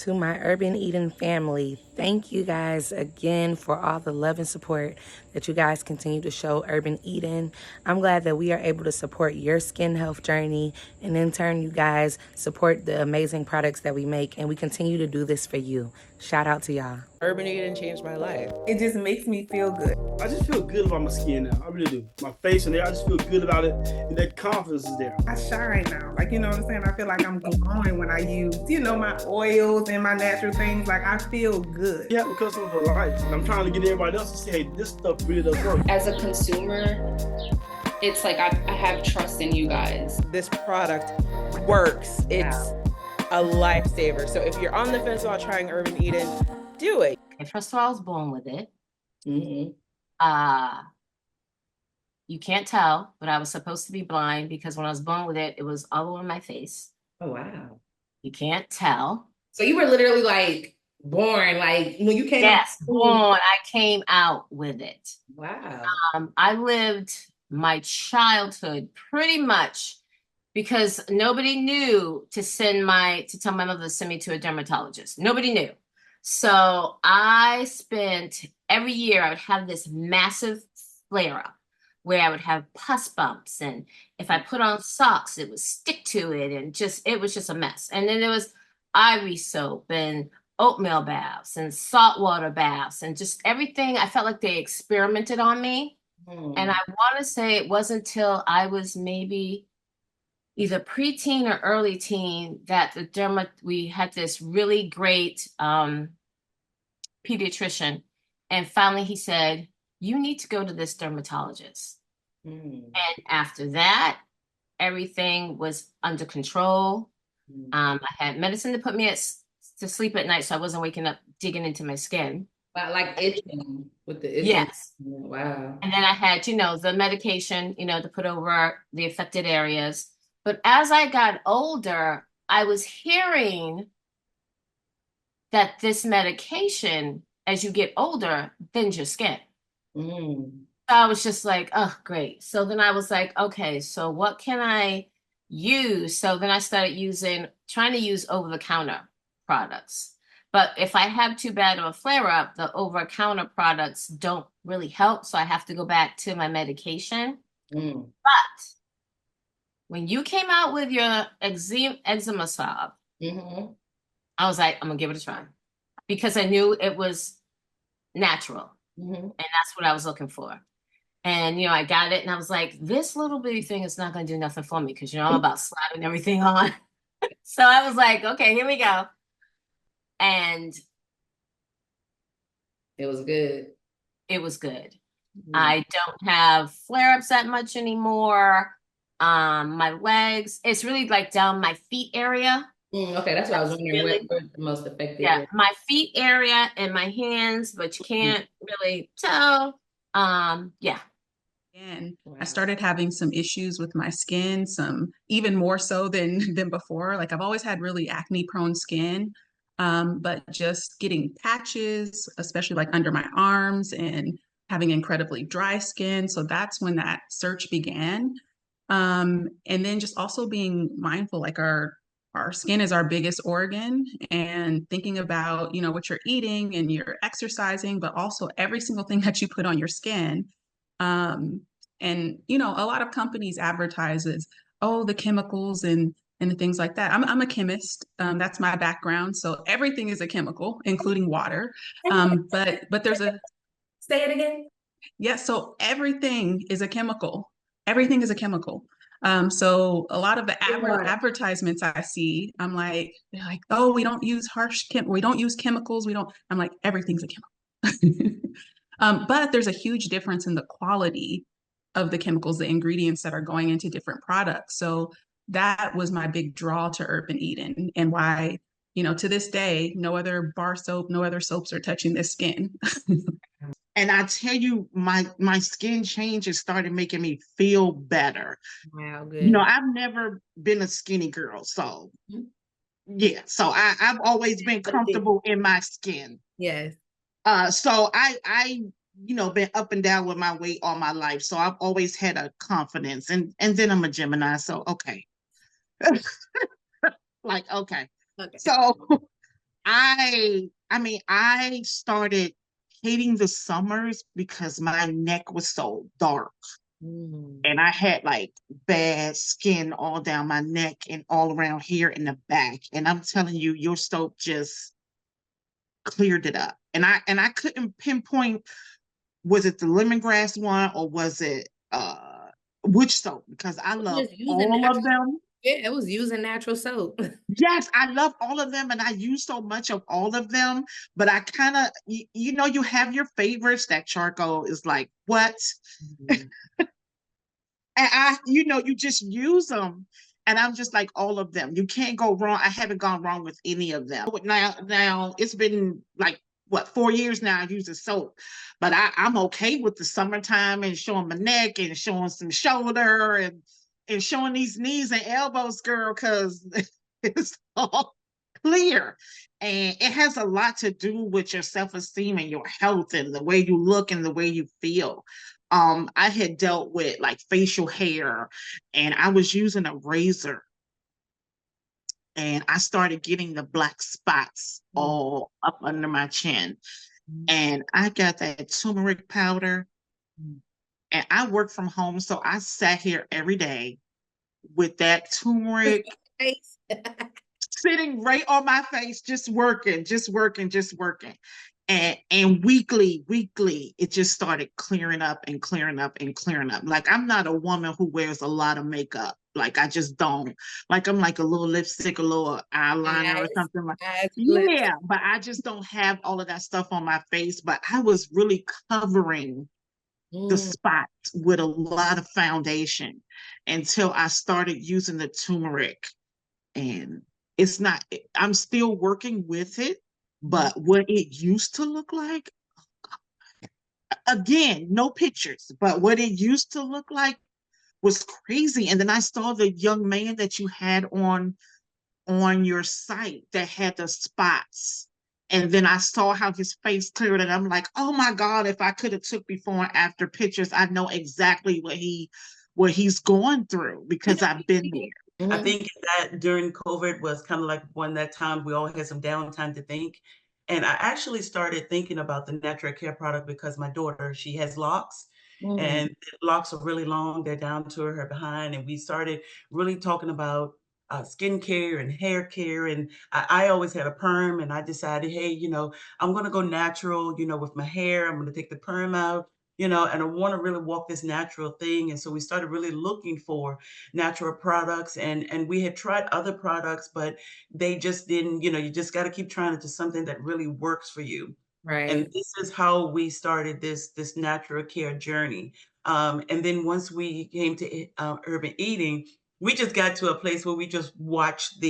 To my Urban Eden family, thank you guys again for all the love and support that you guys continue to show Urban Eden. I'm glad that we are able to support your skin health journey, and in turn, you guys support the amazing products that we make, and we continue to do this for you. Shout out to y'all. Urban Eden changed my life. It just makes me feel good. I just feel good about my skin now. I really do. My face and there, I just feel good about it, and that confidence is there. I shine now. Like, you know what I'm saying? I feel like I'm glowing when I use, my oils and my natural things. Like, I feel good. Yeah, because of the life. And I'm trying to get everybody else to say, hey, this stuff really does work. As a consumer, it's like I have trust in you guys. This product works. It's a lifesaver. So if you're on the fence about trying Urban Eden, do it. First of all, I was born with it. Mm-hmm. You can't tell, but I was supposed to be blind because when I was born with it, it was all over my face. Oh, wow. You can't tell. So you were literally like born, like when you came out? Yes, born. I came out with it. Wow. I lived my childhood pretty much because nobody knew to tell my mother to send me to a dermatologist. Nobody knew. So I spent every year, I would have this massive flare up where I would have pus bumps. And if I put on socks, it would stick to it. And it was just a mess. And then there was ivory soap and oatmeal baths and saltwater baths and just everything. I felt like they experimented on me. And I want to say it wasn't until I was maybe either preteen or early teen that we had this really great pediatrician. And finally he said, you need to go to this dermatologist. And after that, everything was under control. I had medicine to put me to sleep at night so I wasn't waking up digging into my skin. Wow, like itching with the itching. Yes. Wow. And then I had, the medication, to put over the affected areas. But as I got older, I was hearing that this medication, as you get older, thins your skin. So I was just like, oh, great. So then I was like, okay, so what can I use? So then I started trying to use over-the-counter products. But if I have too bad of a flare-up, the over-the-counter products don't really help. So I have to go back to my medication. But when you came out with your eczema salve, I was like, I'm going to give it a try. Because I knew it was natural. And that's what I was looking for. And, I got it and I was like, this little bitty thing is not going to do nothing for me because, I'm about slapping everything on. So I was like, okay, here we go. And it was good. It was good. I don't have flare-ups that much anymore. My legs, it's really like down my feet area. Okay, that's what I was wondering. Where's the most effective? Yeah, my feet area and my hands, but you can't really tell. Yeah. And I started having some issues with my skin, some even more so than before. Like I've always had really acne prone skin, but just getting patches, especially like under my arms and having incredibly dry skin. So that's when that search began. And then just also being mindful, like our skin is our biggest organ, and thinking about, what you're eating and you're exercising, but also every single thing that you put on your skin. And, a lot of companies advertises, oh, the chemicals and the things like that. I'm a chemist. That's my background. So everything is a chemical, including water. But there's a... Say it again. Yeah. So everything is a chemical. Everything is a chemical. So a lot of the advertisements I see, they're like, oh, we don't use we don't use chemicals. I'm like, everything's a chemical. But there's a huge difference in the quality of the chemicals, the ingredients that are going into different products. So that was my big draw to Urban Eden, and why, to this day, no other bar soap, no other soaps are touching this skin. And I tell you, my skin changes started making me feel better. Wow, good. I've never been a skinny girl, so yeah. So I've always been comfortable in my skin. Yes. So I been up and down with my weight all my life. So I've always had a confidence, and then I'm a Gemini, so okay. Like, okay. So I mean, I started hating the summers because my neck was so dark. And I had like bad skin all down my neck and all around here in the back. And I'm telling you, your soap just cleared it up. And I couldn't pinpoint, was it the lemongrass one or was it which soap? Because I love Just using all of natural, them. yeah, it was using natural soap. Yes, I love all of them, and I use so much of all of them. But I kind of, you know, you have your favorites. That charcoal is like what, and you know, you just use them, and I'm just like all of them. You can't go wrong. I haven't gone wrong with any of them. But now it's been like what 4 years now I use the soap, but I'm okay with the summertime and showing my neck and showing some shoulder and showing these knees and elbows, girl, because it's all clear. And it has a lot to do with your self-esteem and your health and the way you look and the way you feel. I had dealt with like facial hair and I was using a razor and I started getting the black spots all up under my chin. And I got that turmeric powder and I work from home. So I sat here every day with that turmeric sitting right on my face, just working, just working, just working. And weekly, it just started clearing up and clearing up and clearing up. Like I'm not a woman who wears a lot of makeup. Like I just don't. Like I'm like a little lipstick, a little eyeliner or something like. Yeah, but I just don't have all of that stuff on my face. But I was really covering the spots with a lot of foundation until I started using the turmeric. And it's not, I'm still working with it, but what it used to look like, again, no pictures, but what it used to look like was crazy. And then I saw the young man that you had on your site that had the spots. And then I saw how his face cleared, and I'm like, oh my God, if I could have took before and after pictures, I know exactly what he's going through because I've been there. I think that during COVID was kind of like one that time we all had some downtime to think. And I actually started thinking about the natural care product because my daughter, she has locks and the locks are really long. They're down to her behind. And we started really talking about skincare and hair care. And I always had a perm and I decided, hey, I'm going to go natural, with my hair. I'm going to take the perm out. And I want to really walk this natural thing. And so we started really looking for natural products and we had tried other products, but they just didn't, you just got to keep trying to something that really works for you. And Right. this is how we started this natural care journey. And then once we came to urban eating, we just got to a place where we just watched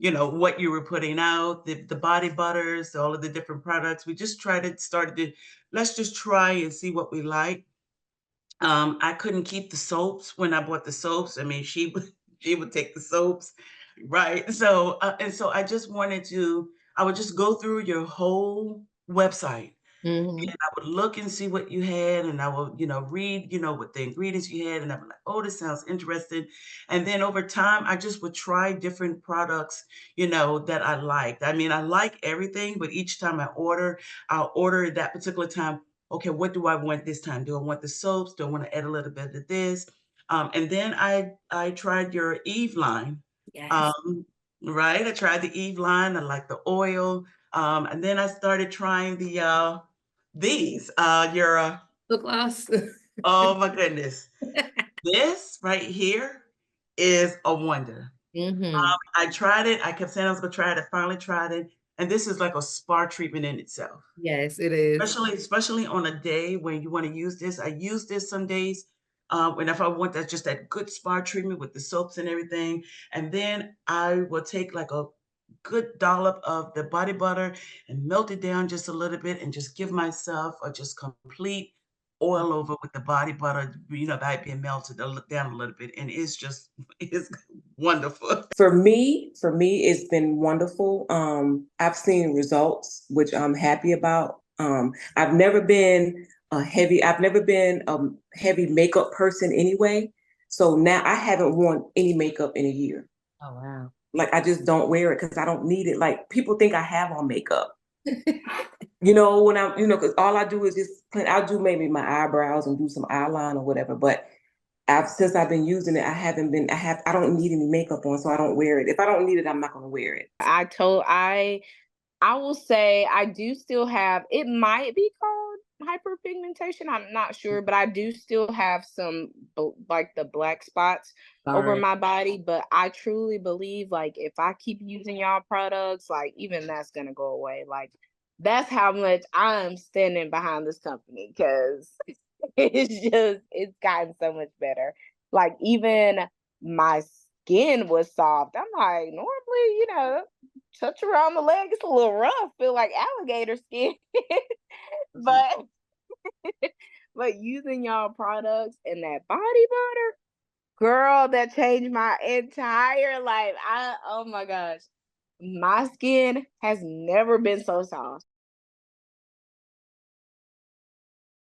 what you were putting out, the body butters, all of the different products. We just started to, let's just try and see what we like. I couldn't keep the soaps when I bought the soaps. I mean, she would take the soaps, right? So and so I would just go through your whole website and I would look and see what you had, and I would, read, what the ingredients you had, and I'm like, oh, this sounds interesting. And then over time, I just would try different products, that I liked. I mean, I like everything, but each time I'll order at that particular time. Okay, what do I want this time? Do I want the soaps? Do I want to add a little bit of this? And then I tried your Eve line. Yes. Right. I tried the Eve line. I like the oil. And then I started trying your Look lost. oh my goodness. This right here is a wonder. I tried it. I kept saying I was gonna try it. I finally tried it. And this is like a spa treatment in itself. Yes, it is. Especially on a day when you want to use this. I use this some days. And if I want that good spa treatment with the soaps and everything. And then I will take like a good dollop of the body butter and melt it down just a little bit and just give myself a just complete oil over with the body butter, that being melted down a little bit. And it's wonderful. For me, it's been wonderful. I've seen results, which I'm happy about. I've never been a heavy makeup person anyway. So now I haven't worn any makeup in a year. Oh, wow. Like I just don't wear it because I don't need it. Like people think I have on makeup. You know, when I'm, because all I do is just I'll do maybe my eyebrows and do some eyeliner or whatever. But since I've been using it, I don't need any makeup on, so I don't wear it. If I don't need it, I'm not gonna wear it. I will say I do still have, it might be called hyperpigmentation. I'm not sure, but I do still have some like the black spots over my body. But I truly believe like if I keep using y'all products, like even that's gonna go away. Like that's how much I'm standing behind this company because it's gotten so much better. Like even my skin was soft. I'm like, normally, touch around the leg, it's a little rough, feel like alligator skin. but but using y'all products and that body butter, girl, that changed my entire life. Oh my gosh. My skin has never been so soft.